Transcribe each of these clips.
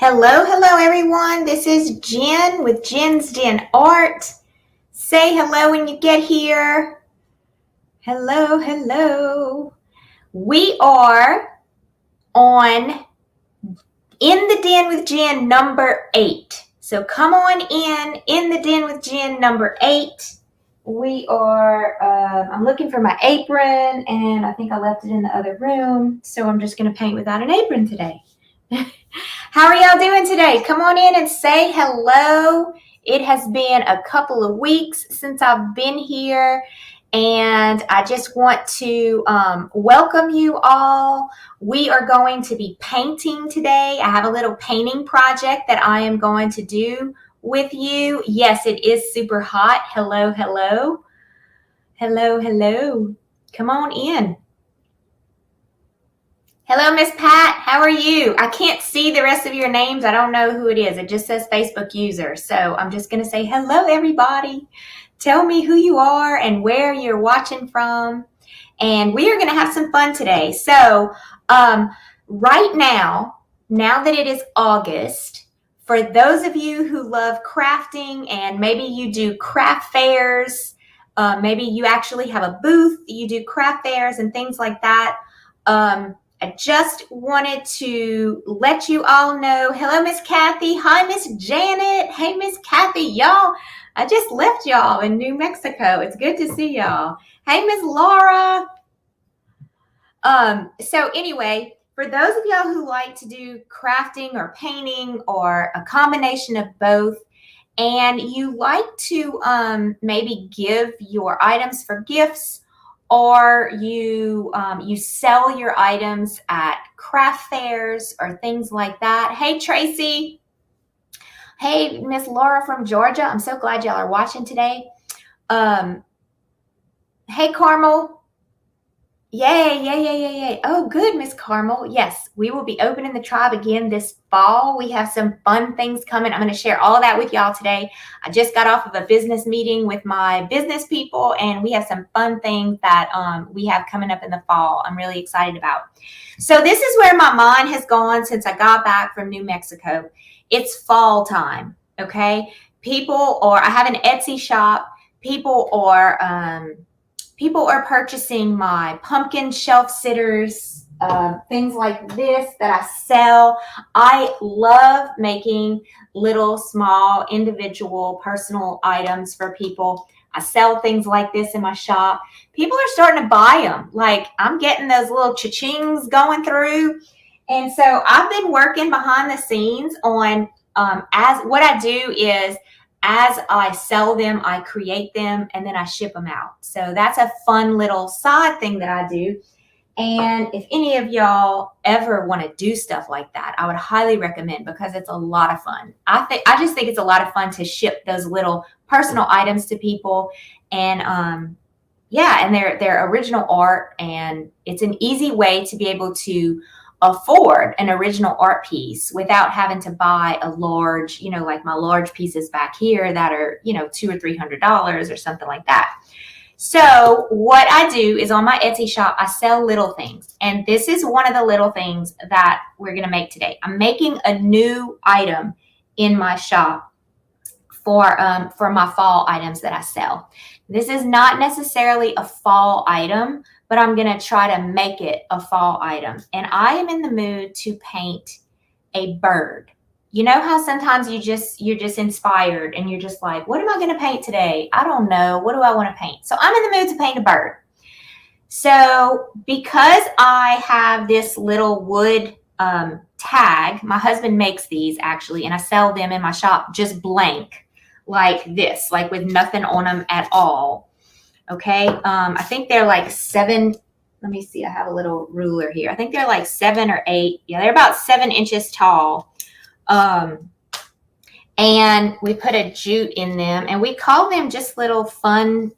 Hello everyone. This is Jen with Jen's Den Art. Say hello when you get here. Hello. We are on In the Den with Jen number 8. So come on in the Den with Jen number 8. We are, I'm looking for my apron and I think I left it in the other room. So I'm just going to paint without an apron today. How are y'all doing today? Come on in and say hello. It has been a couple of weeks since I've been here, and I just want to welcome you all. We are going to be painting today. I have a little painting project that I am going to do with you. Yes, it is super hot. Hello. Come on in. Hello, Miss Pat. How are you? I can't see the rest of your names. I don't know who it is. It just says Facebook user. So I'm just going to say hello, everybody. Tell me who you are and where you're watching from. And we are going to have some fun today. So right now that it is August, for those of you who love crafting and maybe you do craft fairs, maybe you actually have a booth, you do craft fairs and things like that. I just wanted to let you all know. Hello, Miss Kathy. Hi, Miss Janet. Hey, Miss Kathy. Y'all, I just left y'all in New Mexico. It's good to see y'all. Hey, Miss Laura. So anyway, for those of y'all who like to do crafting or painting or a combination of both, and you like to maybe give your items for gifts, or you sell your items at craft fairs or things like that. Hey, Tracy. Hey, Miss Laura from Georgia. I'm so glad y'all are watching today. Hey, Carmel. Yay. Oh, good, Miss Carmel. Yes, we will be opening the tribe again this fall. We have some fun things coming. I'm going to share all of that with y'all today. I just got off of a business meeting with my business people, and we have some fun things that we have coming up in the fall I'm really excited about. So this is where my mind has gone since I got back from New Mexico. It's fall time, okay? I have an Etsy shop. People are purchasing my pumpkin shelf sitters, things like this that I sell. I love making little, small, individual, personal items for people. I sell things like this in my shop. People are starting to buy them. Like, I'm getting those little cha-chings going through. And so I've been working behind the scenes on, as what I do is, as I sell them, I create them, and then I ship them out. So that's a fun little side thing that I do. And if any of y'all ever want to do stuff like that, I would highly recommend, because it's a lot of fun. I just think it's a lot of fun to ship those little personal items to people. And and they're original art, and it's an easy way to be able to afford an original art piece without having to buy a large, like my large pieces back here that are, $200 or $300 or something like that. So what I do is, on my Etsy shop, I sell little things. And this is one of the little things that we're going to make today. I'm making a new item in my shop for my fall items that I sell. This is not necessarily a fall item, but I'm going to try to make it a fall item. And I am in the mood to paint a bird. You know how sometimes you're just inspired and you're just like, what am I going to paint today? I don't know. What do I want to paint? So I'm in the mood to paint a bird. So because I have this little wood tag, my husband makes these actually, and I sell them in my shop just blank, like this, like with nothing on them at all. Okay. I think they're like 7. Let me see. I have a little ruler here. I think they're like 7 or 8. Yeah, they're about 7 inches tall. And we put a jute in them, and we call them just little fun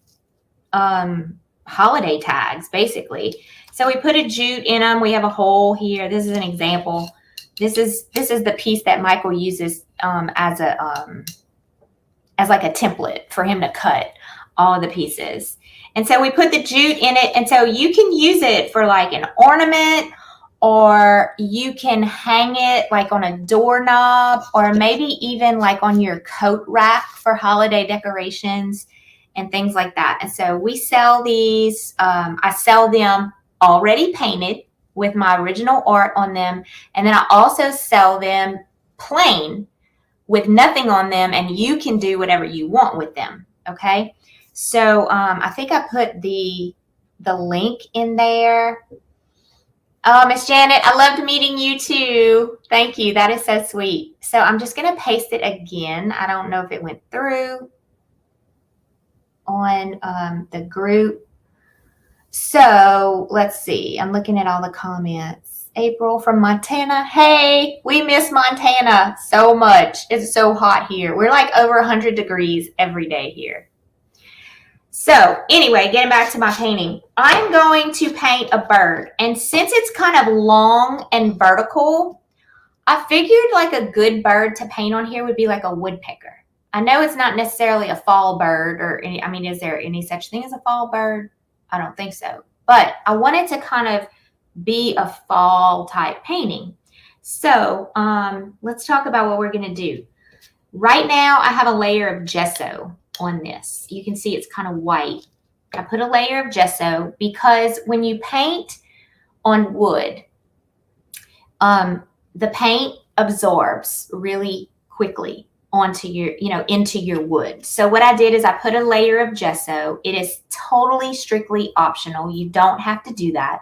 holiday tags, basically. So we put a jute in them. We have a hole here. This is an example. This is the piece that Michael uses as like a template for him to cut all the pieces. And so we put the jute in it. And so you can use it for like an ornament, or you can hang it like on a doorknob, or maybe even like on your coat rack for holiday decorations and things like that. And so we sell these. I sell them already painted with my original art on them. And then I also sell them plain with nothing on them, and you can do whatever you want with them. Okay. So I think I put the link in there. Oh, Miss Janet, I loved meeting you too. Thank you. That is so sweet. So I'm just going to paste it again. I don't know if it went through on the group. So let's see. I'm looking at all the comments. April from Montana. Hey, we miss Montana so much. It's so hot here. We're like over 100 degrees every day here. So anyway, getting back to my painting, I'm going to paint a bird. And since it's kind of long and vertical, I figured like a good bird to paint on here would be like a woodpecker. I know it's not necessarily a fall bird or any, I mean, is there any such thing as a fall bird? I don't think so. But I wanted to kind of be a fall type painting. So let's talk about what we're going to do. Right now, I have a layer of gesso on this. You can see it's kind of white. I put a layer of gesso because when you paint on wood, the paint absorbs really quickly onto your, into your wood. So what I did is I put a layer of gesso. It is totally strictly optional. You don't have to do that.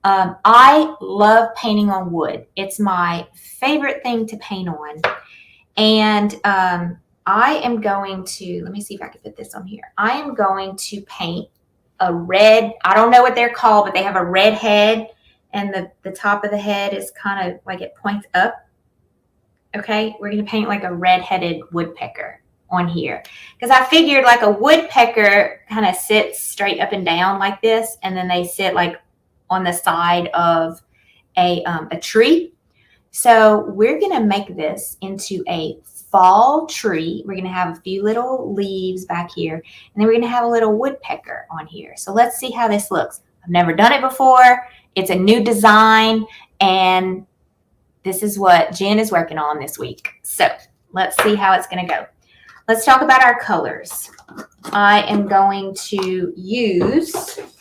I love painting on wood. It's my favorite thing to paint on. And I am going to, let me see if I can fit this on here. I am going to paint a red, I don't know what they're called, but they have a red head, and the top of the head is kind of like it points up. Okay, we're going to paint like a red-headed woodpecker on here. Because I figured like a woodpecker kind of sits straight up and down like this, and then they sit like on the side of a tree. So we're going to make this into a fall tree. We're going to have a few little leaves back here, and then we're going to have a little woodpecker on here. So let's see how this looks. I've never done it before. It's a new design, and this is what Jen is working on this week. So let's see how it's going to go. Let's talk about our colors. I am going to use, of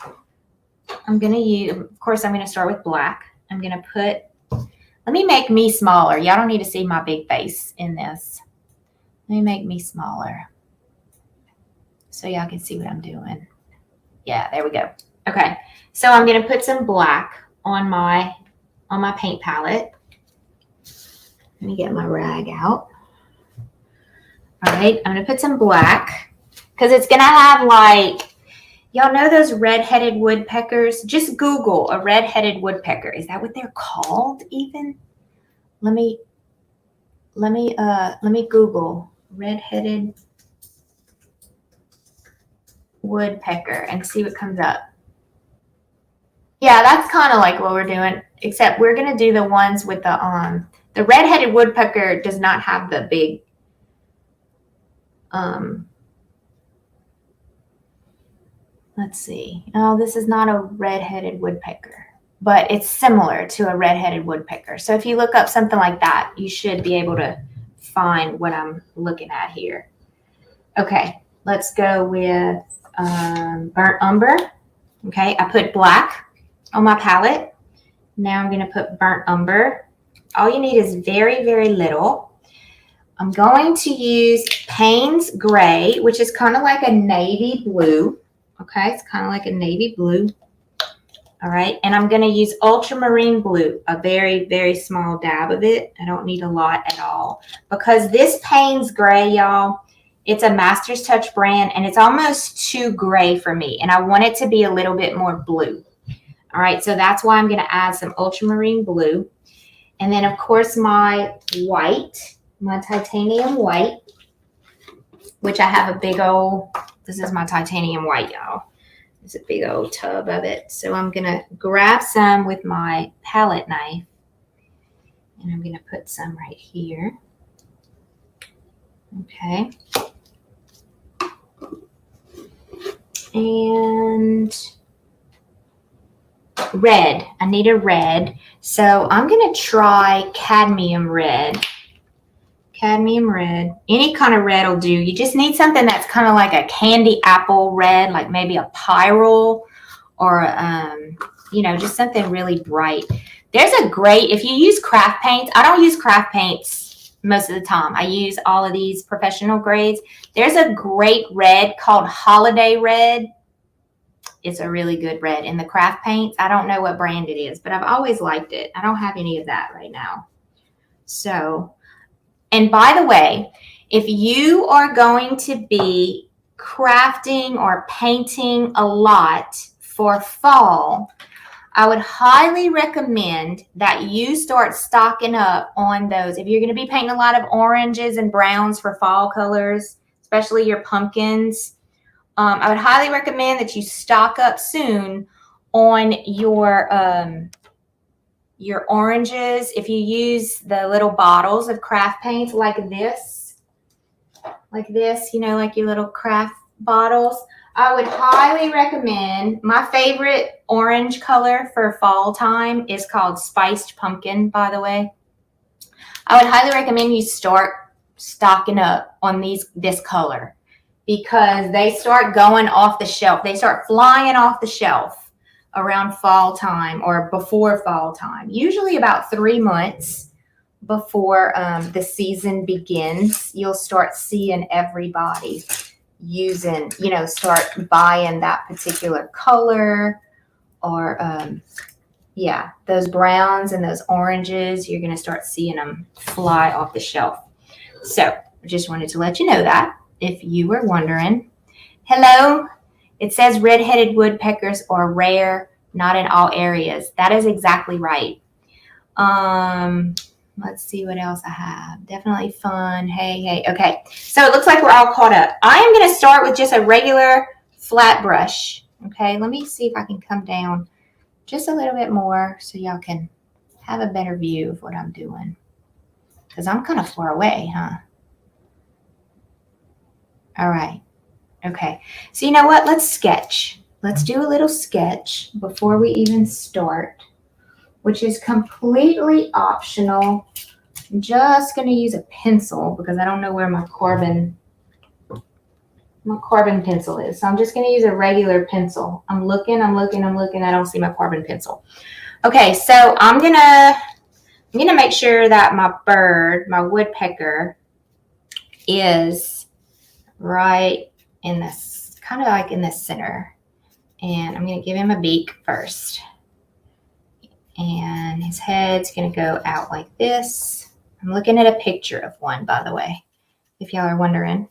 course, I'm going to start with black. I'm going to put, let me make me smaller. Y'all don't need to see my big face in this. Let me make me smaller so y'all can see what I'm doing. Yeah, there we go. Okay, so I'm going to put some black on my paint palette. Let me get my rag out. All right, I'm going to put some black because it's going to have like, y'all know those red-headed woodpeckers? Just Google a red-headed woodpecker. Is that what they're called even? Let me Google red-headed woodpecker and see what comes up. Yeah, that's kind of like what we're doing, except we're going to do the ones with the red-headed woodpecker does not have the big, let's see. Oh, this is not a red-headed woodpecker, but it's similar to a red-headed woodpecker. So if you look up something like that, you should be able to find what I'm looking at here. Okay, let's go with burnt umber. Okay, I put black on my palette. Now I'm going to put burnt umber. All you need is very, very little. I'm going to use Payne's Gray, which is kind of like a navy blue. Okay, it's kind of like a navy blue. All right, and I'm going to use ultramarine blue, a very, very small dab of it. I don't need a lot at all because this Payne's Gray, y'all, it's a Master's Touch brand, and it's almost too gray for me, and I want it to be a little bit more blue. All right, so that's why I'm going to add some ultramarine blue. And then, of course, my white, my titanium white, which I have a big old, this is my titanium white, y'all. It's a big old tub of it. So I'm going to grab some with my palette knife, and I'm going to put some right here. Okay. And red. I need a red. So I'm going to try cadmium red. Cadmium red. Any kind of red will do. You just need something that's kind of like a candy apple red, like maybe a pyrrole or, just something really bright. There's a great, if you use craft paints, I don't use craft paints most of the time. I use all of these professional grades. There's a great red called Holiday Red. It's a really good red in the craft paints. I don't know what brand it is, but I've always liked it. I don't have any of that right now. So, and by the way, if you are going to be crafting or painting a lot for fall, I would highly recommend that you start stocking up on those. If you're going to be painting a lot of oranges and browns for fall colors, especially your pumpkins, I would highly recommend that you stock up soon on your oranges. If you use the little bottles of craft paints like this, like your little craft bottles, I would highly recommend, my favorite orange color for fall time is called Spiced Pumpkin, by the way. I would highly recommend you start stocking up on this color, because they start going off the shelf. They start flying off the shelf around fall time or before fall time, usually about 3 months before the season begins. You'll start seeing everybody using, start buying that particular color, or those browns and those oranges. You're going to start seeing them fly off the shelf. So I just wanted to let you know that, if you were wondering. Hello, it says red-headed woodpeckers are rare, not in all areas. That is exactly right. Let's see what else I have. Definitely fun. Hey. Okay, so it looks like we're all caught up. I am going to start with just a regular flat brush. Okay, let me see if I can come down just a little bit more so y'all can have a better view of what I'm doing, because I'm kind of far away, huh? All right. Okay. So you know what? Let's sketch. Let's do a little sketch before we even start, which is completely optional. I'm just going to use a pencil because I don't know where my carbon pencil is. So I'm just going to use a regular pencil. I'm looking. I don't see my carbon pencil. Okay. So I'm going to make sure that my bird, my woodpecker, is right in this, kind of like in the center. And I'm going to give him a beak first. And his head's going to go out like this. I'm looking at a picture of one, by the way, if y'all are wondering.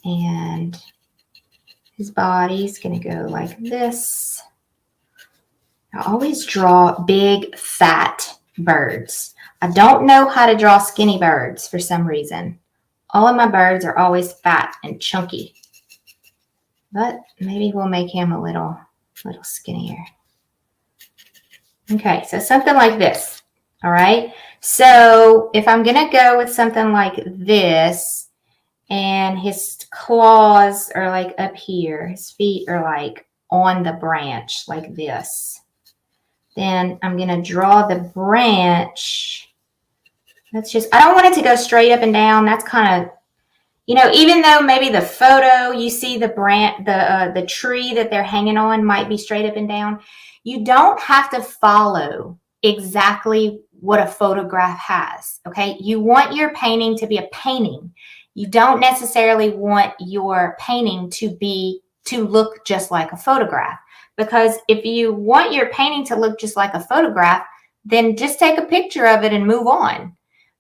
And his body's going to go like this. I always draw big, fat birds. I don't know how to draw skinny birds for some reason. All of my birds are always fat and chunky, but maybe we'll make him a little skinnier. Okay, so something like this. All right. So if I'm going to go with something like this, and his claws are like up here, his feet are like on the branch like this, then I'm going to draw the branch. I don't want it to go straight up and down. That's kind of, even though maybe the photo, you see the branch, the tree that they're hanging on might be straight up and down. You don't have to follow exactly what a photograph has. Okay. You want your painting to be a painting. You don't necessarily want your painting to look just like a photograph, because if you want your painting to look just like a photograph, then just take a picture of it and move on.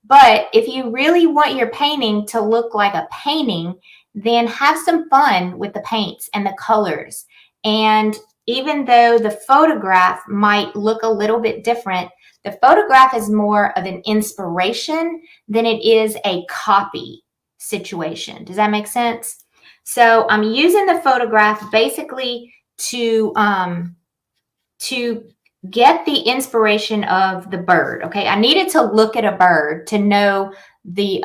But if you really want your painting to look like a painting, then have some fun with the paints and the colors. And even though the photograph might look a little bit different, the photograph is more of an inspiration than it is a copy situation. Does that make sense? So I'm using the photograph basically to get the inspiration of the bird. Okay, I needed to look at a bird to know the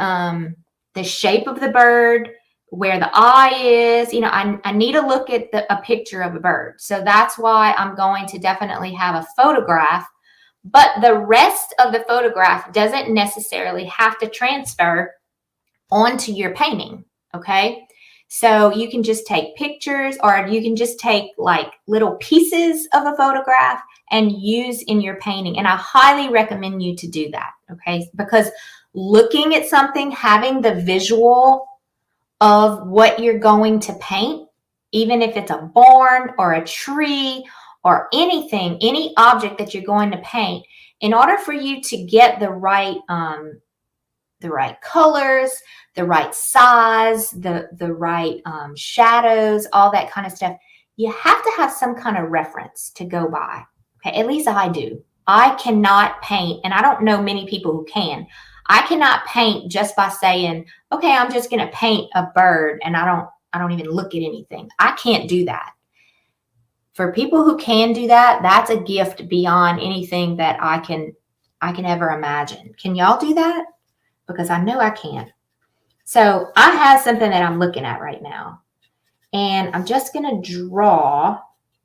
shape of the bird, where the eye is. You know, I need to look at a picture of a bird. So that's why I'm going to definitely have a photograph, but the rest of the photograph doesn't necessarily have to transfer onto your painting. Okay. So you can just take pictures, or you can just take like little pieces of a photograph and use in your painting. And I highly recommend you to do that. Okay. Because looking at something, having the visual of what you're going to paint, even if it's a barn or a tree or anything, any object that you're going to paint, in order for you to get the right colors, the right size, the right shadows, all that kind of stuff, you have to have some kind of reference to go by. Okay, at least I do. I cannot paint, and I don't know many people who can. I cannot paint just by saying, okay, I'm just going to paint a bird, and I don't even look at anything. I can't do that. For people who can do that, that's a gift beyond anything that I can ever imagine. Can y'all do that? Because I know I can't. So I have something that I'm looking at right now, and I'm just going to draw.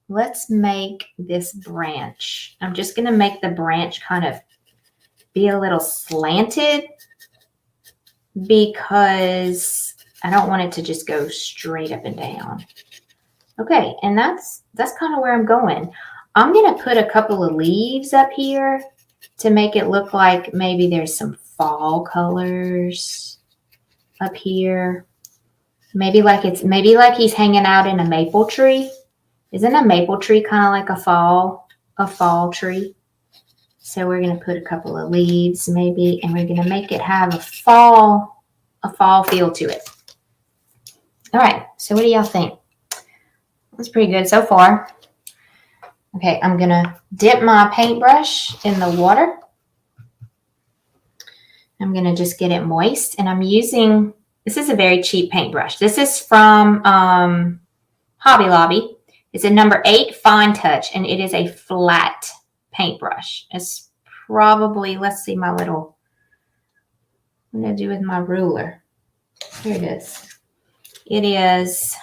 Let's make this branch. I'm just going to make the branch kind of be a little slanted because I don't want it to just go straight up and down. Okay, and that's kind of where I'm going. I'm going to put a couple of leaves up here to make it look like maybe there's some fall colors up here. Maybe like he's hanging out in a maple tree. Isn't a maple tree kind of like a fall tree? So we're going to put a couple of leaves maybe, and we're going to make it have a fall feel to it. All right, so what do y'all think? That's pretty good so far. Okay, I'm going to dip my paintbrush in the water. I'm going to just get it moist, and I'm using, this is a very cheap paintbrush. This is from Hobby Lobby. It's a number 8 Fine Touch, and it is a flat paintbrush. It's probably, let's see my little, what am I going to do with my ruler? Here it is. It is,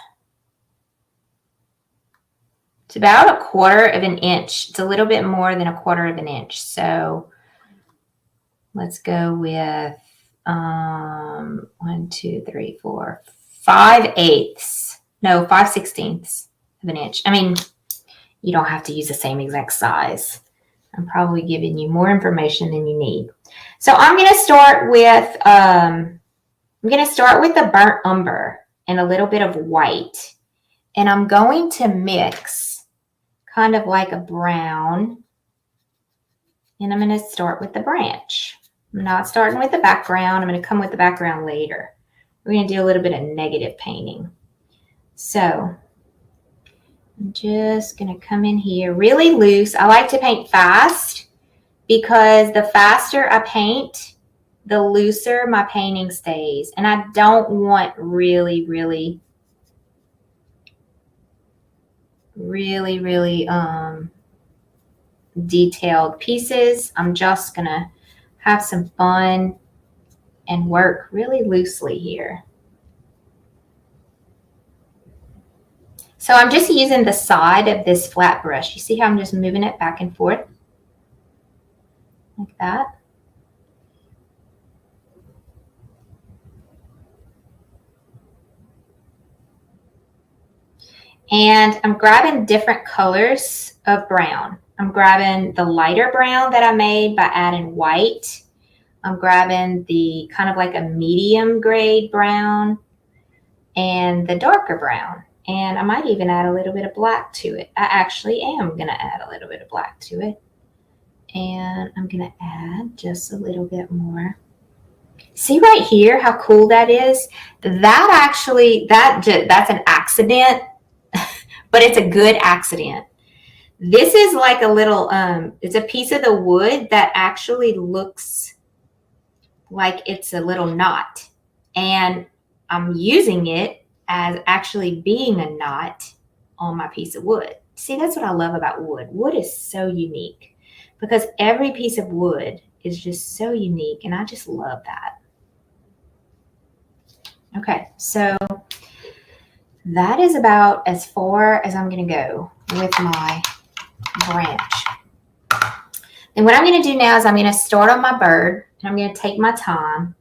it's about 1/4 of an inch. It's a little bit more than 1/4 of an inch. So let's go with 1, 2, 3, 4, 5/8. No, 5/16 of an inch. I mean, you don't have to use the same exact size. I'm probably giving you more information than you need. So I'm going to start with the burnt umber and a little bit of white, and I'm going to mix kind of like a brown, and I'm going to start with the branch. I'm not starting with the background. I'm going to come with the background later. We're going to do a little bit of negative painting. So I'm just going to come in here really loose. I like to paint fast because the faster I paint, the looser my painting stays. And I don't want really detailed pieces. I'm just going to have some fun and work really loosely here. So I'm just using the side of this flat brush. You see how I'm just moving it back and forth like that. And I'm grabbing different colors of brown. I'm grabbing the lighter brown that I made by adding white. I'm grabbing the kind of like a medium grade brown and the darker brown. And I might even add a little bit of black to it. I actually am going to add a little bit of black to it. And I'm going to add just a little bit more. See right here how cool that is? That's an accident, but it's a good accident. This is like a little, it's a piece of the wood that actually looks like it's a little knot. And I'm using it as actually being a knot on my piece of wood. See, that's what I love about wood. Wood is so unique because every piece of wood is just so unique, and I just love that. Okay, so that is about as far as I'm going to go with my branch. And what I'm going to do now is I'm going to start on my bird, and I'm going to take my time.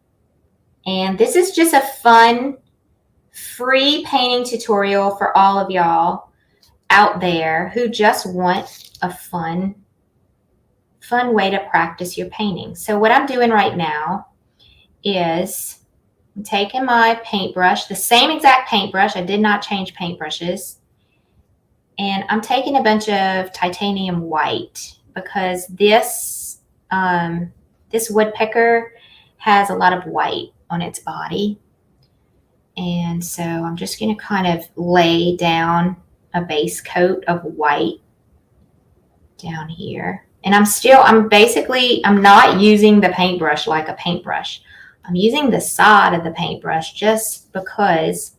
And this is just a fun, free painting tutorial for all of y'all out there who just want a fun way to practice your painting. So what I'm doing right now is I'm taking my paintbrush, the same exact paintbrush. I did not change paintbrushes. And I'm taking a bunch of titanium white because this woodpecker has a lot of white on its body. And so I'm just going to kind of lay down a base coat of white down here. And I'm not using the paintbrush like a paintbrush. I'm using the side of the paintbrush just because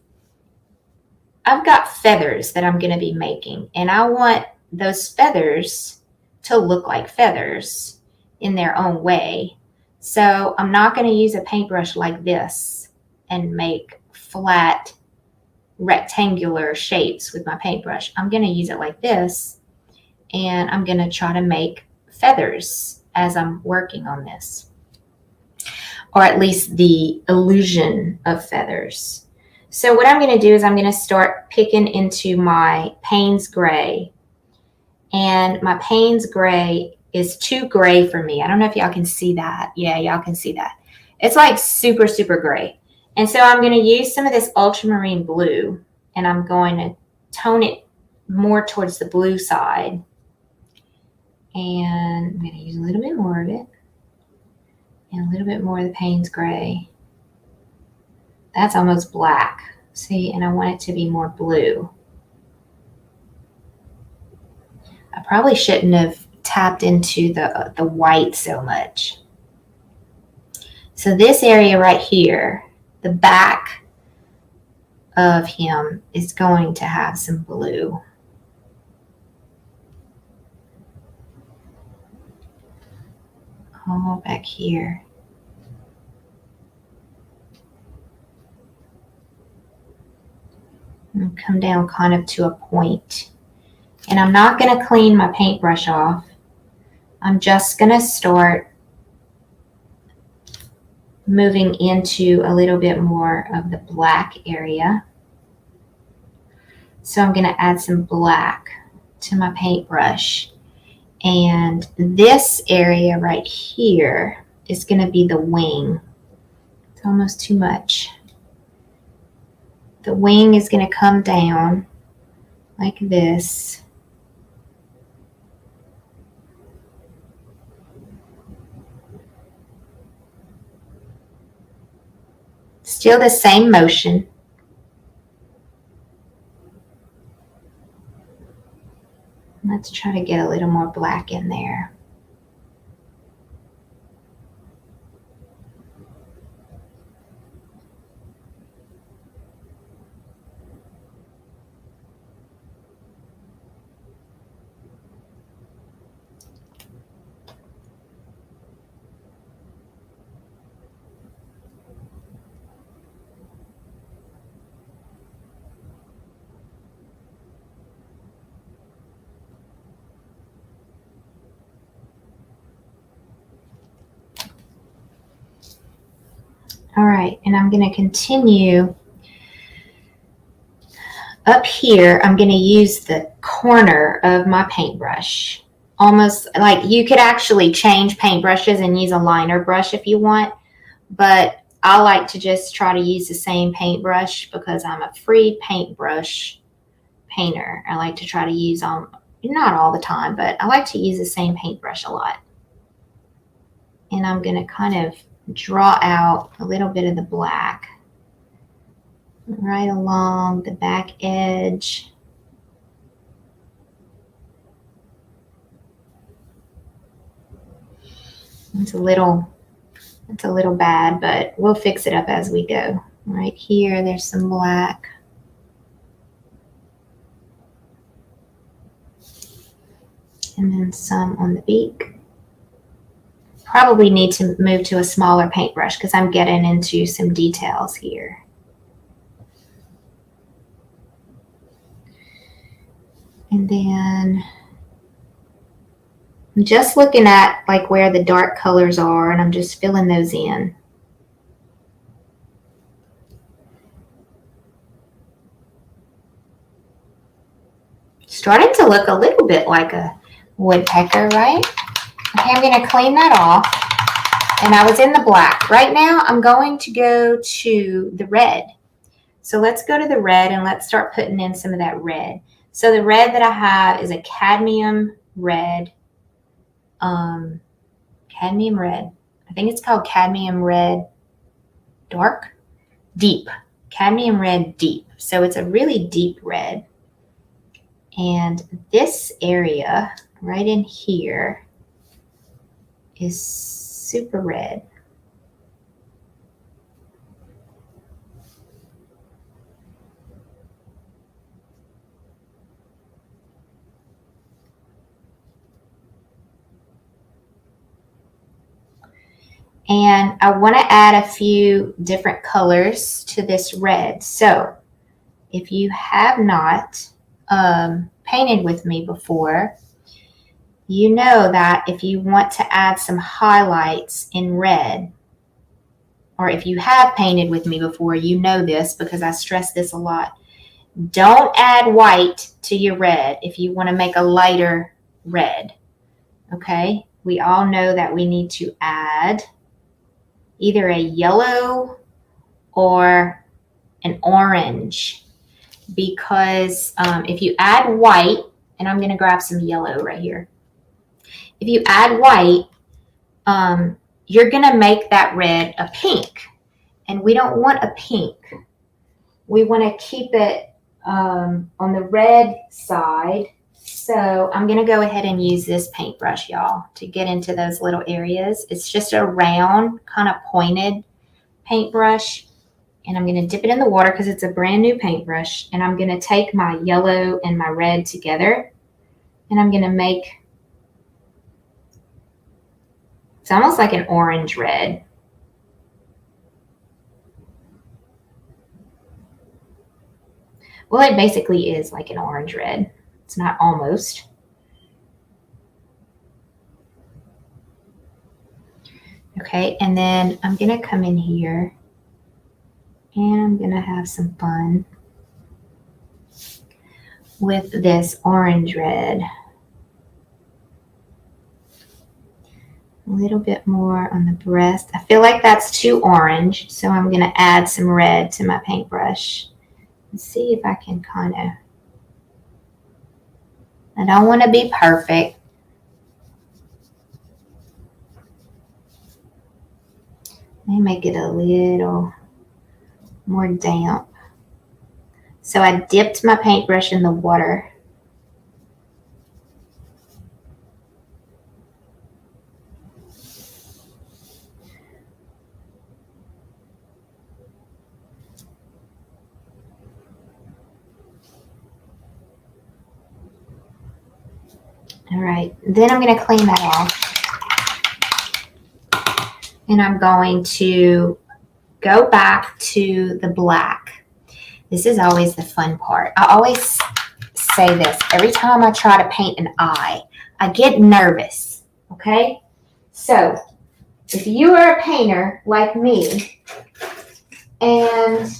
I've got feathers that I'm going to be making, and I want those feathers to look like feathers in their own way. So I'm not going to use a paintbrush like this and make flat rectangular shapes with my paintbrush. I'm going to use it like this, and I'm going to try to make feathers as I'm working on this, or at least the illusion of feathers. So what I'm going to do is I'm going to start picking into my Payne's Gray. And my Payne's Gray is too gray for me. I don't know if y'all can see that. Yeah, y'all can see that. It's like super, super gray. And so I'm going to use some of this ultramarine blue, and I'm going to tone it more towards the blue side. And I'm going to use a little bit more of it and a little bit more of the Payne's Gray. That's almost black. See, and I want it to be more blue. I probably shouldn't have tapped into the white so much. So this area right here, the back of him is going to have some blue. All back here. And come down kind of to a point. And I'm not going to clean my paintbrush off. I'm just going to start moving into a little bit more of the black area. So I'm going to add some black to my paintbrush. And this area right here is going to be the wing. It's almost too much. The wing is going to come down like this. Still the same motion. Let's try to get a little more black in there. All right, and I'm going to continue up here. I'm going to use the corner of my paintbrush. Almost like you could actually change paintbrushes and use a liner brush if you want, but I like to just try to use the same paintbrush because I'm a free paintbrush painter. I like to try to use not all the time, but I like to use the same paintbrush a lot. And I'm going to kind of draw out a little bit of the black right along the back edge. It's a little bad, but we'll fix it up as we go. Right here, there's some black. And then some on the beak. Probably need to move to a smaller paintbrush because I'm getting into some details here. And then I'm just looking at like where the dark colors are, and I'm just filling those in. Starting to look a little bit like a woodpecker, right? Okay, I'm going to clean that off. And I was in the black. Right now, I'm going to go to the red. So let's go to the red and let's start putting in some of that red. So the red that I have is a cadmium red. Cadmium red. I think it's called cadmium red dark, deep. Cadmium red deep. So it's a really deep red. And this area right in here is super red. And I want to add a few different colors to this red. So if you have not painted with me before, you know that if you want to add some highlights in red, or if you have painted with me before, you know this because I stress this a lot. Don't add white to your red if you want to make a lighter red. Okay? We all know that we need to add either a yellow or an orange, because if you add white, and I'm going to grab some yellow right here. If you add white, you're going to make that red a pink, and we don't want a pink. We want to keep it on the red side. So I'm going to go ahead and use this paintbrush, y'all, to get into those little areas. It's just a round, kind of pointed paintbrush. And I'm going to dip it in the water because it's a brand new paintbrush. And I'm going to take my yellow and my red together. And I'm going to make, it's almost like an orange red. Well, it basically is like an orange red. It's not almost. Okay, and then I'm going to come in here and I'm going to have some fun with this orange red. A little bit more on the breast. I feel like that's too orange, so I'm going to add some red to my paintbrush. Let's see if I can kind of, I don't want to be perfect. Let me make it a little more damp. So I dipped my paintbrush in the water. All right, then I'm going to clean that off. And I'm going to go back to the black. This is always the fun part. I always say this every time I try to paint an eye. I get nervous, okay? So if you are a painter like me and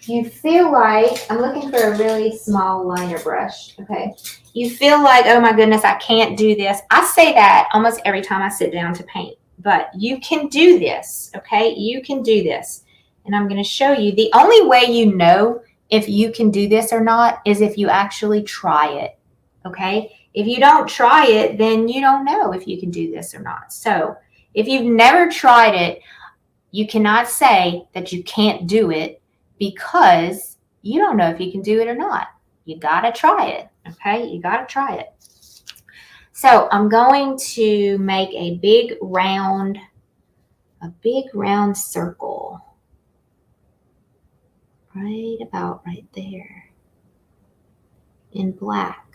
you feel like, I'm looking for a really small liner brush, okay? You feel like, oh my goodness, I can't do this. I say that almost every time I sit down to paint, but you can do this, okay? You can do this. And I'm going to show you. The only way you know if you can do this or not is if you actually try it, okay? If you don't try it, then you don't know if you can do this or not. So if you've never tried it, you cannot say that you can't do it because you don't know if you can do it or not. You got to try it, okay? You got to try it. So I'm going to make a big round circle. Right about right there in black.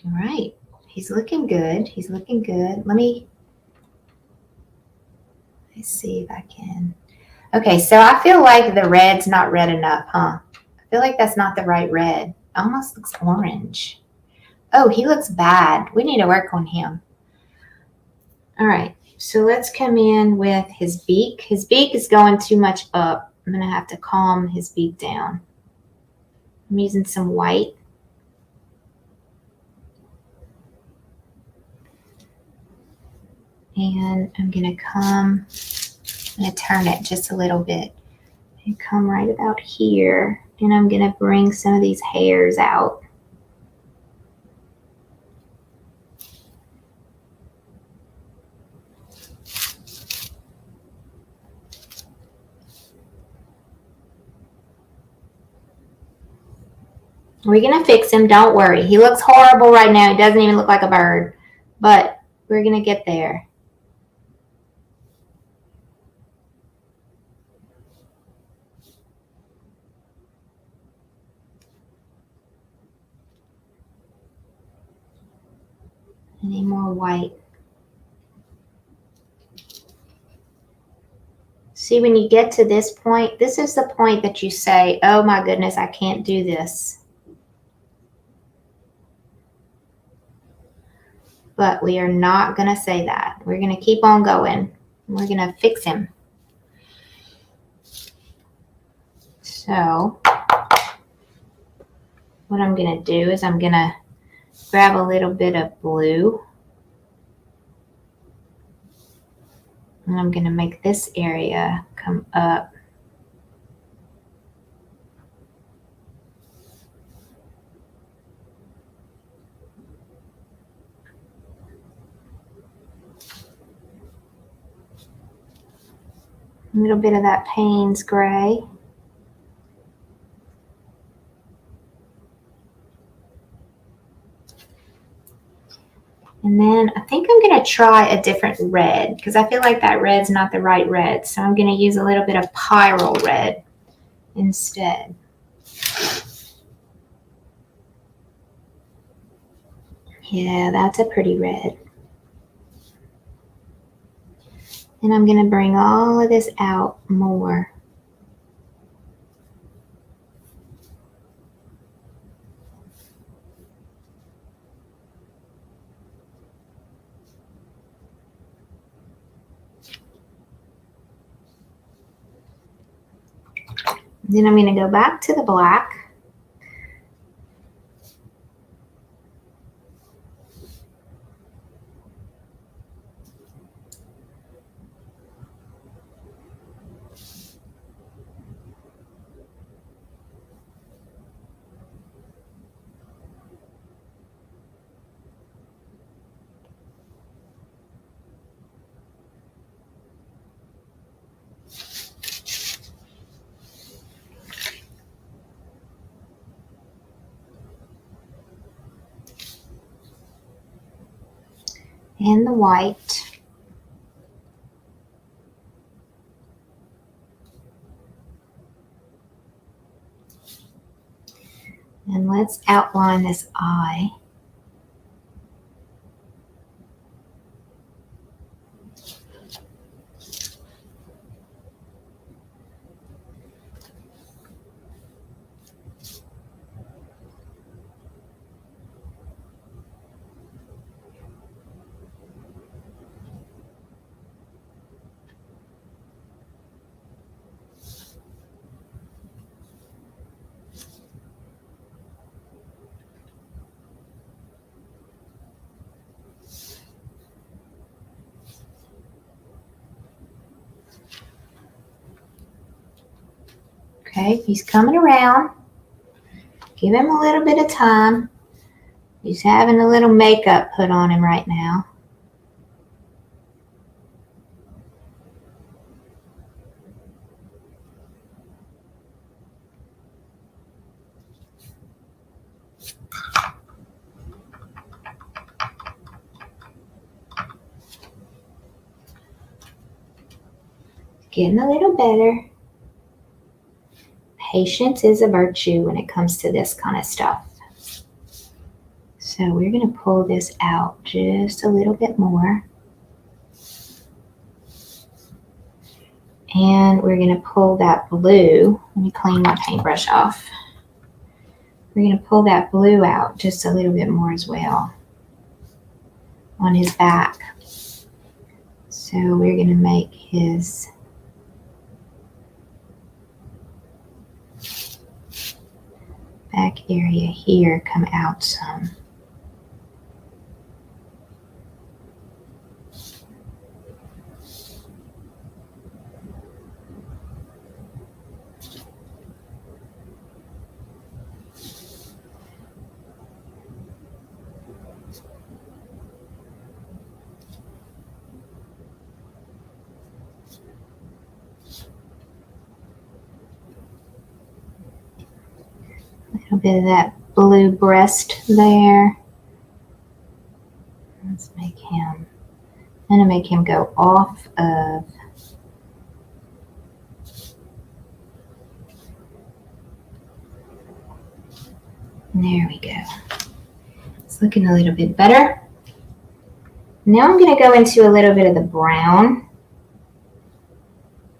All right, he's looking good. He's looking good. Let's see if I can. Okay, so I feel like the red's not red enough, huh? I I feel like that's not the right red. It almost looks orange. Oh, he looks bad. We need to work on him. All right, so let's come in with his beak. His beak is going too much up. I'm gonna have to calm his beak down. I'm using some white. And I'm gonna turn it just a little bit. And come right about here. And I'm gonna bring some of these hairs out. We're gonna fix him, don't worry. He looks horrible right now. He doesn't even look like a bird, but we're gonna get there. Any more white? See, when you get to this point, this is the point that you say, oh my goodness, I can't do this. But we are not going to say that. We're going to keep on going. We're going to fix him. So what I'm going to do is I'm going to grab a little bit of blue. And I'm going to make this area come up. A little bit of that Payne's gray. And then I think I'm going to try a different red because I feel like that red's not the right red. So I'm going to use a little bit of Pyrrole red instead. Yeah, that's a pretty red. And I'm going to bring all of this out more. Then I'm going to go back to the black. And the white. And let's outline this eye. Okay, he's coming around. Give him a little bit of time. He's having a little makeup put on him right now. Getting a little better. Patience is a virtue when it comes to this kind of stuff. So we're going to pull this out just a little bit more. And we're going to pull that blue. Let me clean my paintbrush off. we're going to pull that blue out just a little bit more as well on his back. So we're going to make his back area here come out some. A little bit of that blue breast there. Let's make him, I'm going to make him go off of there we go. It's looking a little bit better. Now I'm going to go into a little bit of the brown.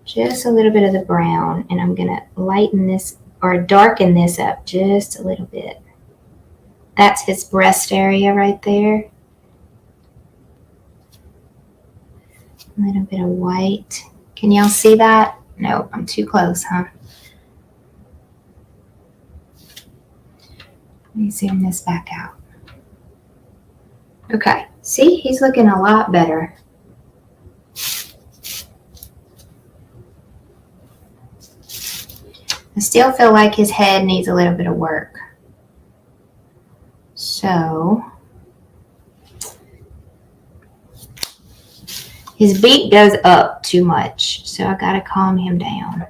Just a little bit of the brown. And I'm going to lighten this or darken this up just a little bit. That's his breast area right there. A little bit of white. Can y'all see that? No, I'm too close, huh? Let me zoom this back out. Okay, see, he's looking a lot better. I still feel like his head needs a little bit of work. So, his beak goes up too much, so I gotta calm him down.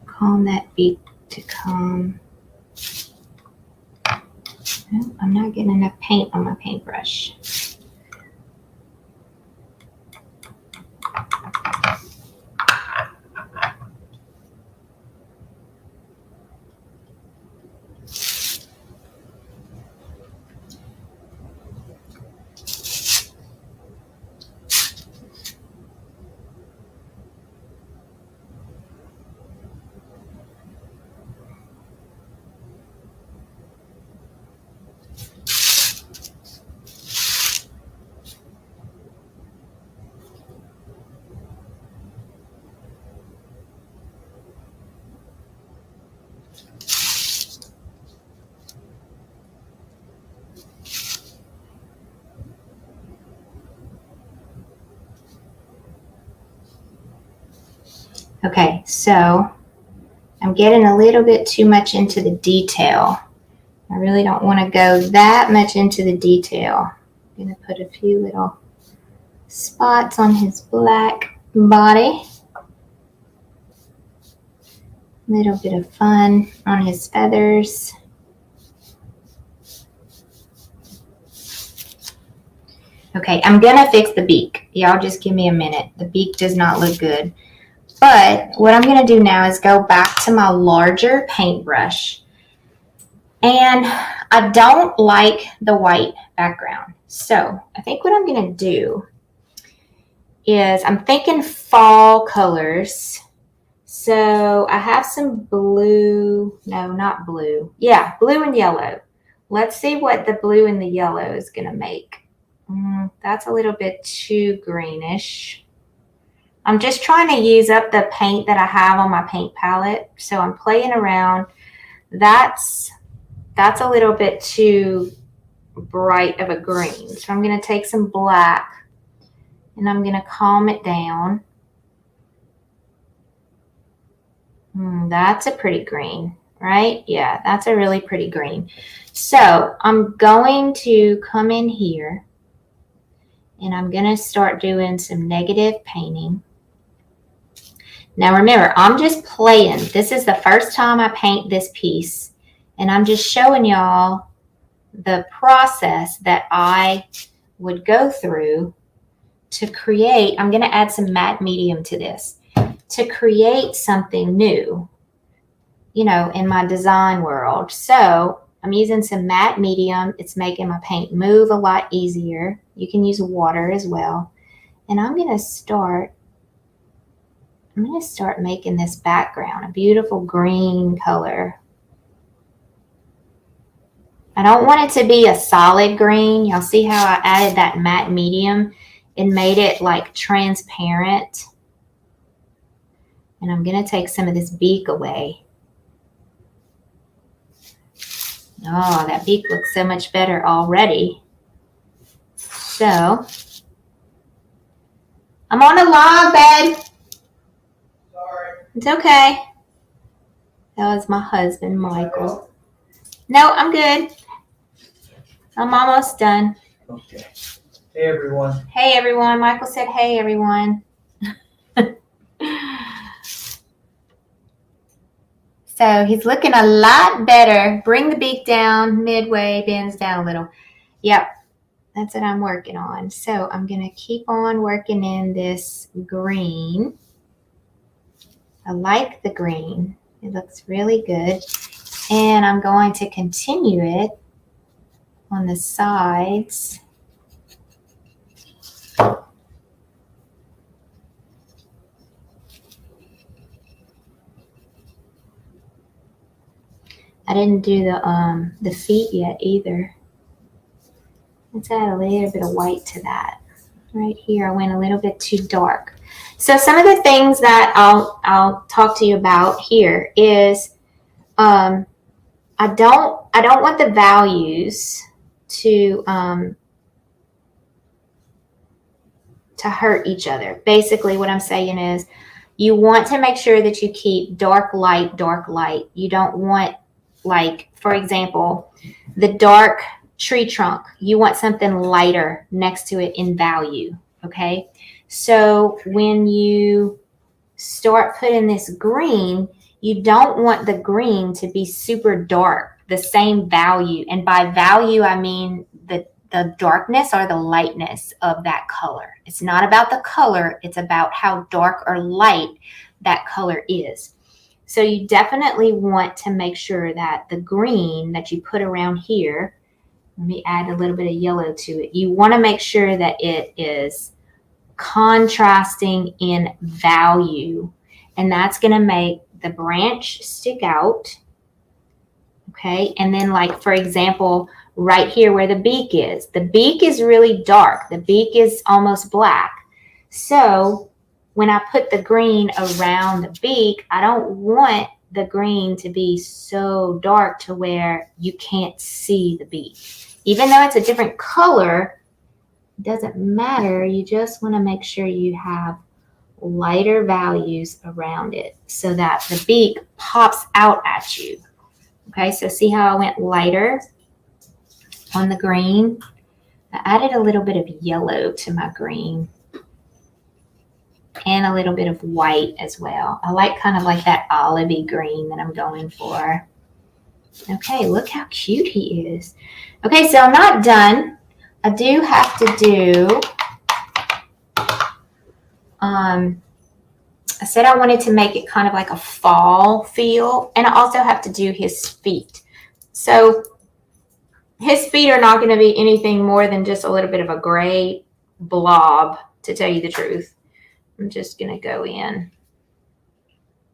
Calm that beak to come. Oh, I'm not getting enough paint on my paintbrush. Okay, so I'm getting a little bit too much into the detail. I really don't want to go that much into the detail. I'm going to put a few little spots on his black body. A little bit of fun on his feathers. Okay, I'm going to fix the beak. Y'all just give me a minute. The beak does not look good. But what I'm going to do now is go back to my larger paintbrush. And I don't like the white background. So I think what I'm going to do is I'm thinking fall colors. So I have some blue. No, not blue. Yeah, blue and yellow. Let's see what the blue and the yellow is going to make. That's a little bit too greenish. I'm just trying to use up the paint that I have on my paint palette. So I'm playing around. That's a little bit too bright of a green. So I'm going to take some black and I'm going to calm it down. That's a pretty green, right? Yeah, that's a really pretty green. So I'm going to come in here and I'm going to start doing some negative painting. Now remember, I'm just playing. This is the first time I paint this piece, and I'm just showing y'all the process that I would go through to create. I'm going to add some matte medium to this to create something new, you know, in my design world. So I'm using some matte medium. It's making my paint move a lot easier. You can use water as well. And I'm going to start I'm going to start making this background a beautiful green color. I don't want it to be a solid green. Y'all see how I added that matte medium and made it like transparent? And I'm going to take some of this beak away. Oh, that beak looks so much better already. So, I'm on a live, babe. Sorry. It's okay. That was my husband, Michael. No, I'm good. I'm almost done. Okay. Hey, everyone. Hey, everyone. Michael said, hey, everyone. So he's looking a lot better. Bring the beak down midway, bends down a little. Yep, that's what I'm working on. So I'm going to keep on working in this green. I like the green. It looks really good. And I'm going to continue it on the sides. I didn't do the feet yet either. Let's add a little bit of white to that. Right here, I went a little bit too dark. So some of the things that I'll talk to you about here is I don't want the values to hurt each other. Basically, what I'm saying is you want to make sure that you keep dark, light, dark, light. You don't want, like, for example, the dark tree trunk. You want something lighter next to it in value, okay? So when you start putting this green, you don't want the green to be super dark, the same value. And by value, I mean the darkness or the lightness of that color. It's not about the color, it's about how dark or light that color is. So you definitely want to make sure that the green that you put around here, let me add a little bit of yellow to it. You want to make sure that it is contrasting in value, and that's going to make the branch stick out. Okay, and then, like, for example, right here where the beak is really dark. The beak is almost black. So when I put the green around the beak, I don't want the green to be so dark to where you can't see the beak. Even though it's a different color, it doesn't matter. You just want to make sure you have lighter values around it so that the beak pops out at you. Okay, so see how I went lighter on the green? I added a little bit of yellow to my green and a little bit of white as well. I like kind of like that olivey green that I'm going for. Okay, look how cute he is. Okay, so I'm not done. I do have to do, I said I wanted to make it kind of like a fall feel, and I also have to do his feet. So his feet are not going to be anything more than just a little bit of a gray blob, to tell you the truth. I'm just going to go in.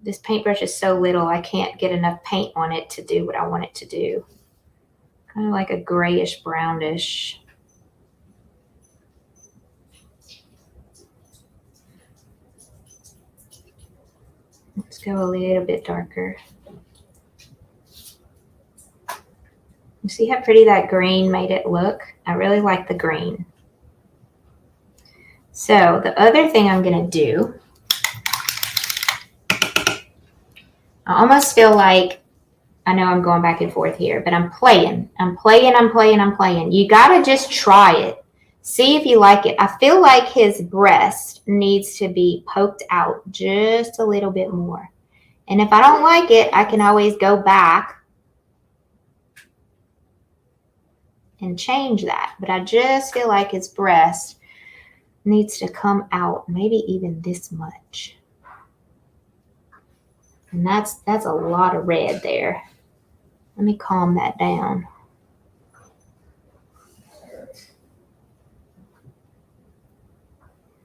This paintbrush is so little, I can't get enough paint on it to do what I want it to do. Kind of like a grayish, brownish. Let's go a little bit darker. You see how pretty that green made it look? I really like the green. So the other thing I'm going to do, I almost feel like, I know I'm going back and forth here, but I'm playing. You got to just try it. See if you like it. I feel like his breast needs to be poked out just a little bit more. And if I don't like it, I can always go back and change that. But I just feel like his breast needs to come out maybe even this much. And that's a lot of red there. Let me calm that down.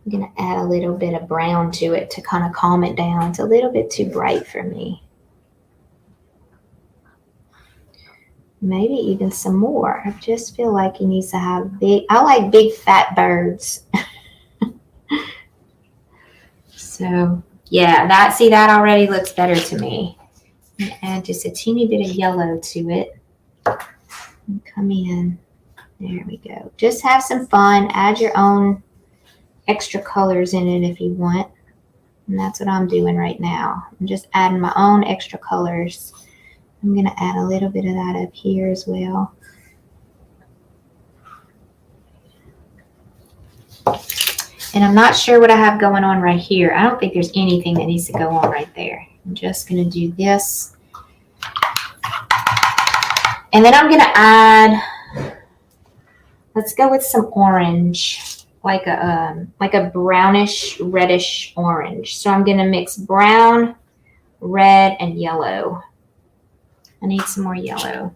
I'm going to add a little bit of brown to it to kind of calm it down. It's a little bit too bright for me. Maybe even some more. I just feel like he needs to have I like big fat birds. So yeah, that already looks better to me. I'm gonna add just a teeny bit of yellow to it. And come in. There we go. Just have some fun. Add your own extra colors in it if you want. And that's what I'm doing right now. I'm just adding my own extra colors. I'm going to add a little bit of that up here as well. And I'm not sure what I have going on right here. I don't think there's anything that needs to go on right there. I'm just going to do this. And then I'm going to add, let's go with some orange, like a brownish, reddish orange. So I'm going to mix brown, red, and yellow. I need some more yellow.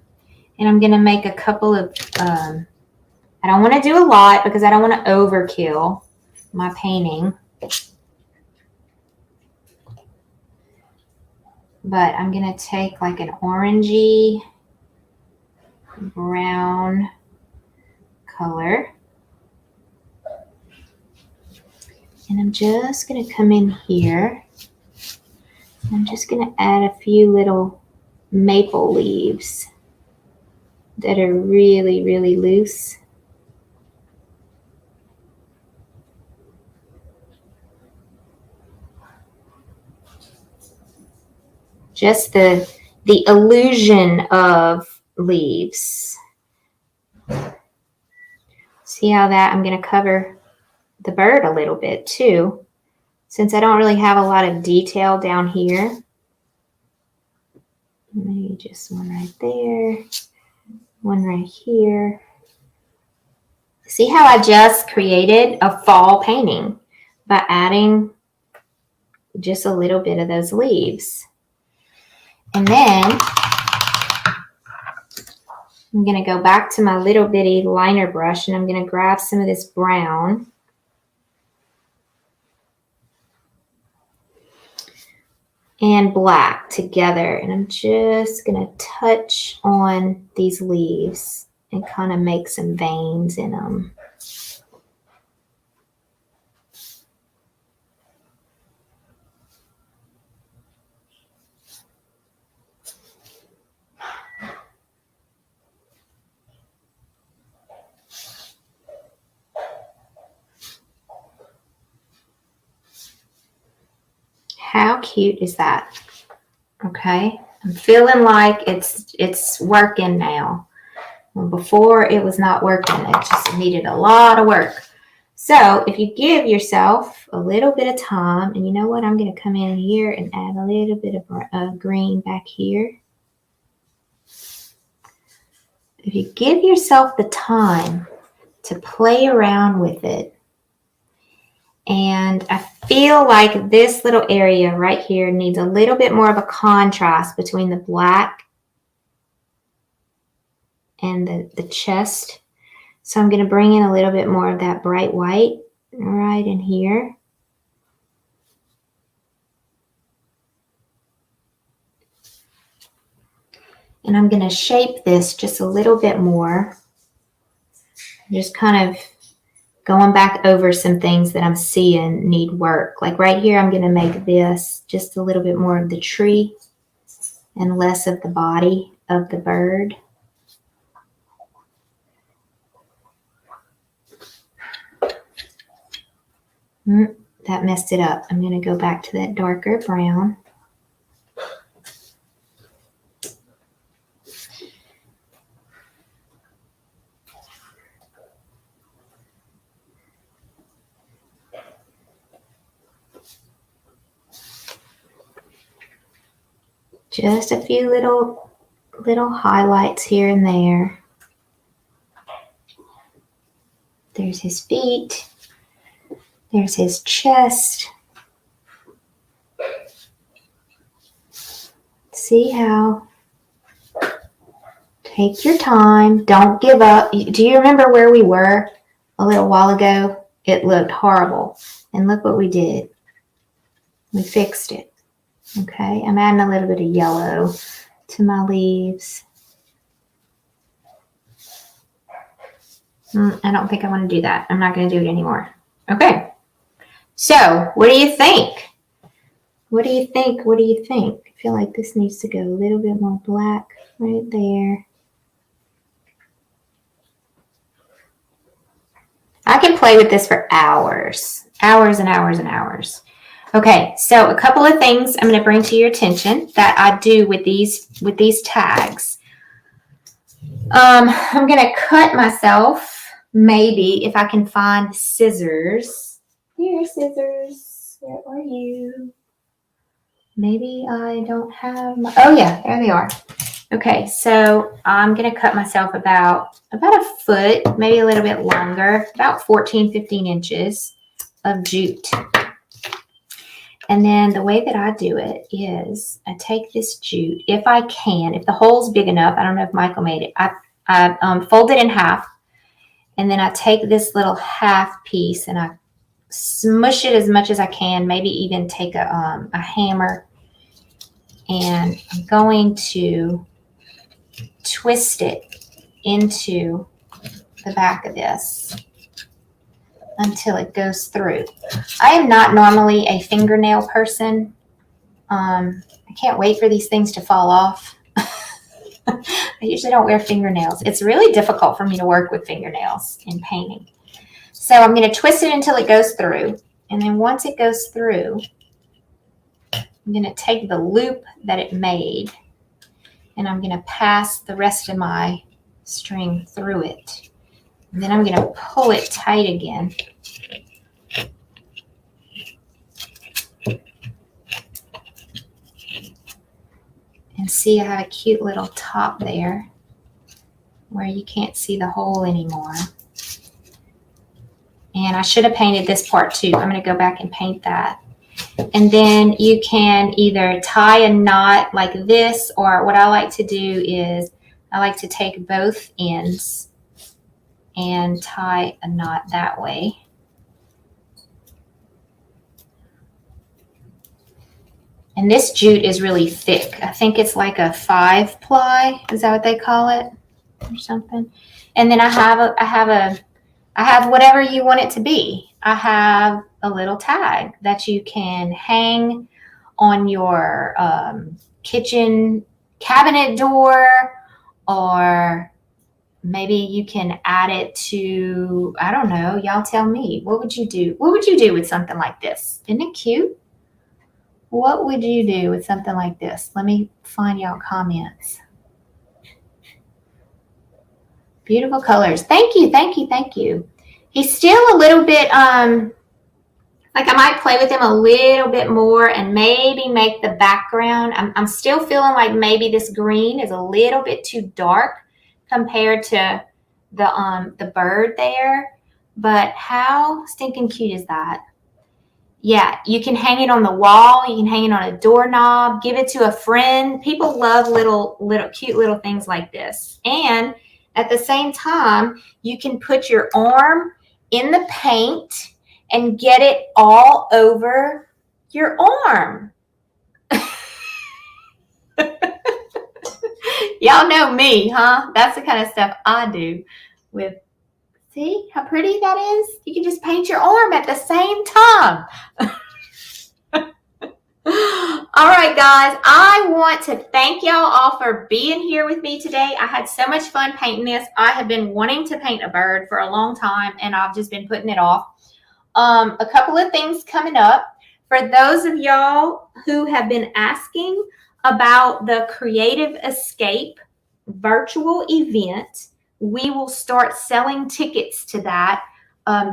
And I'm going to make a couple of, I don't want to do a lot because I don't want to overkill my painting. But I'm going to take like an orangey brown color. And I'm just going to come in here. I'm just going to add a few little maple leaves that are really, really loose. Just the illusion of leaves. See how that I'm going to cover the bird a little bit too, since I don't really have a lot of detail down here. Maybe just one right there, one right here. See how I just created a fall painting by adding just a little bit of those leaves. And then I'm going to go back to my little bitty liner brush and I'm going to grab some of this brown. And black together. And I'm just going to touch on these leaves and kind of make some veins in them. How cute is that? Okay, I'm feeling like it's working now. Before it was not working. It just needed a lot of work. So if you give yourself a little bit of time, and you know what, I'm going to come in here and add a little bit of green back here. If you give yourself the time to play around with it, and I feel like this little area right here needs a little bit more of a contrast between the black and the chest. So I'm going to bring in a little bit more of that bright white right in here. And I'm going to shape this just a little bit more. Just kind of going back over some things that I'm seeing need work. Like right here, I'm going to make this just a little bit more of the tree and less of the body of the bird. That messed it up. I'm going to go back to that darker brown. Just a few little highlights here and there. There's his feet. There's his chest. See how? Take your time. Don't give up. Do you remember where we were a little while ago? It looked horrible. And look what we did. We fixed it. Okay, I'm adding a little bit of yellow to my leaves. I don't think I want to do that. I'm not going to do it anymore. Okay, so what do you think? What do you think? What do you think? I feel like this needs to go a little bit more black right there. I can play with this for hours. Hours and hours and hours. Okay, so a couple of things I'm going to bring to your attention that I do with these tags. I'm going to cut myself, maybe, if I can find scissors. Here, scissors. Where are you? Maybe I don't have my... Oh, yeah, there they are. Okay, so I'm going to cut myself about a foot, maybe a little bit longer, about 14, 15 inches of jute. And then the way that I do it is I take this jute, if I can, if the hole's big enough, I don't know if Michael made it, I fold it in half, and then I take this little half piece and I smush it as much as I can, maybe even take a hammer, and I'm going to twist it into the back of this until it goes through. I am not normally a fingernail person. I can't wait for these things to fall off. I usually don't wear fingernails. It's really difficult for me to work with fingernails in painting. So I'm going to twist it until it goes through. And then once it goes through, I'm going to take the loop that it made and I'm going to pass the rest of my string through it. And then I'm going to pull it tight again. And see, I have a cute little top there where you can't see the hole anymore. And I should have painted this part too. I'm going to go back and paint that. And then you can either tie a knot like this, or what I like to do is I like to take both ends and tie a knot that way. And this jute is really thick. I think it's like a 5-ply. Is that what they call it, or something? And then I have whatever you want it to be. I have a little tag that you can hang on your kitchen cabinet door, or maybe you can add it to, I don't know, y'all tell me. What would you do? What would you do with something like this? Isn't it cute? What would you do with something like this? Let me find y'all comments. Beautiful colors. Thank you, thank you, thank you. He's still a little bit, like I might play with him a little bit more and maybe make the background. I'm still feeling like maybe this green is a little bit too dark compared to the bird there. But how stinking cute is that? Yeah, you can hang it on the wall. You can hang it on a doorknob. Give it to a friend. People love little cute little things like this. And at the same time, you can put your arm in the paint and get it all over your arm. Y'all know me, huh? That's the kind of stuff I do with. See how pretty that is? You can just paint your arm at the same time. All right, guys. I want to thank y'all all for being here with me today. I had so much fun painting this. I have been wanting to paint a bird for a long time, and I've just been putting it off. A couple of things coming up. For those of y'all who have been asking about the Creative Escape virtual event, we will start selling tickets to that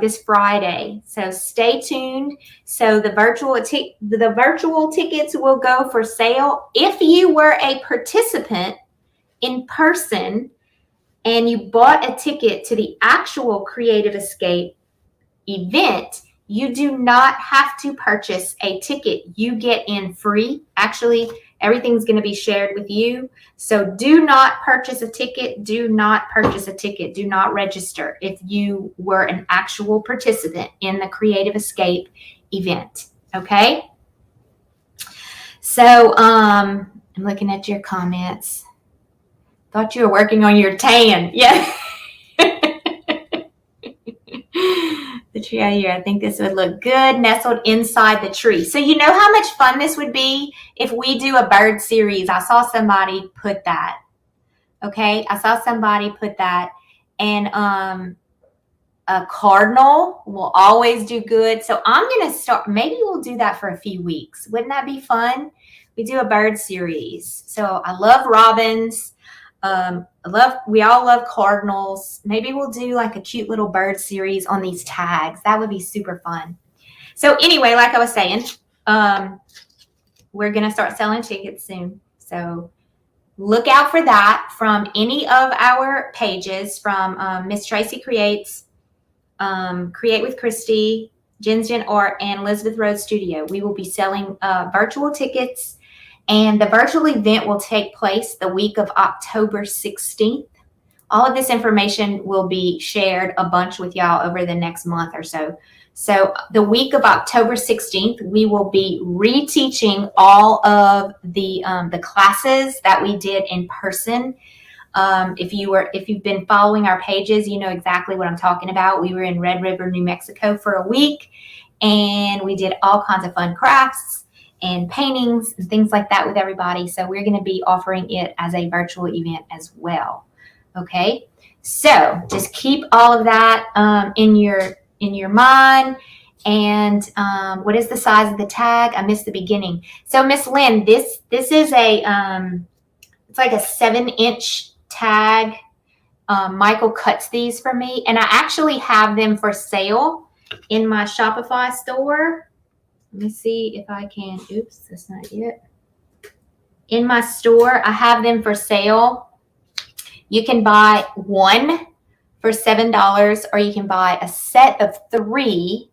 this Friday. So stay tuned. So the virtual tickets will go for sale. If you were a participant in person and you bought a ticket to the actual Creative Escape event, you do not have to purchase a ticket. You get in free. Actually, Everything's going to be shared with you. So do not purchase a ticket. Do not purchase a ticket. Do not register if you were an actual participant in the Creative Escape event. Okay? So I'm looking at your comments. Thought you were working on your tan. Yeah. The tree out here. I think this would look good nestled inside the tree. So you know how much fun this would be if we do a bird series. I saw somebody put that. Okay. I saw somebody put that. And a cardinal will always do good. So I'm going to start. Maybe we'll do that for a few weeks. Wouldn't that be fun? We do a bird series. So I love robins. We all love cardinals. Maybe we'll do like a cute little bird series on these tags. That would be super fun. So anyway, like I was saying, we're going to start selling tickets soon. So look out for that from any of our pages, from Miss Tracy Creates, Create with Christy, Jen's Gen Art, and Elizabeth Rhodes Studio. We will be selling virtual tickets. And the virtual event will take place the week of October 16th. All of this information will be shared a bunch with y'all over the next month or so. So the week of October 16th, we will be reteaching all of the classes that we did in person. If you've been following our pages, you know exactly what I'm talking about. We were in Red River, New Mexico for a week, and we did all kinds of fun crafts and paintings and things like that with everybody. So we're going to be offering it as a virtual event as well. Okay, so just keep all of that in your mind. And what is the size of the tag? I missed the beginning. So Miss Lynn, this is a it's like a 7-inch tag. Michael cuts these for me, and I actually have them for sale in my Shopify store. Let me see if I can. Oops, that's not it. In my store, I have them for sale. You can buy one for $7, or you can buy a set of 3.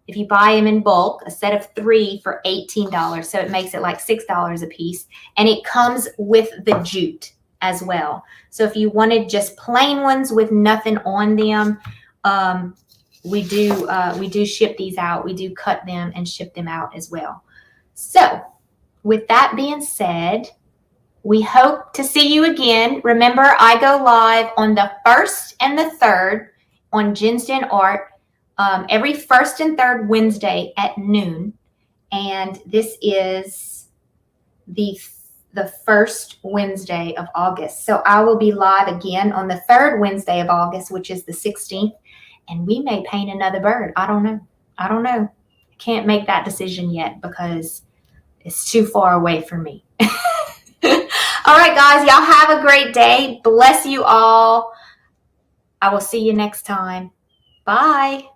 If you buy them in bulk, a set of 3 for $18. So it makes it like $6 a piece. And it comes with the jute as well. So if you wanted just plain ones with nothing on them, we do ship these out. We do cut them and ship them out as well. So with that being said, we hope to see you again. Remember, I go live on the 1st and the 3rd on Jen's Gen Art every 1st and 3rd Wednesday at noon. And this is the first Wednesday of August. So I will be live again on the 3rd Wednesday of August, which is the 16th. And we may paint another bird. I don't know. I can't make that decision yet because it's too far away from me. All right, guys, y'all have a great day. Bless you all. I will see you next time. Bye.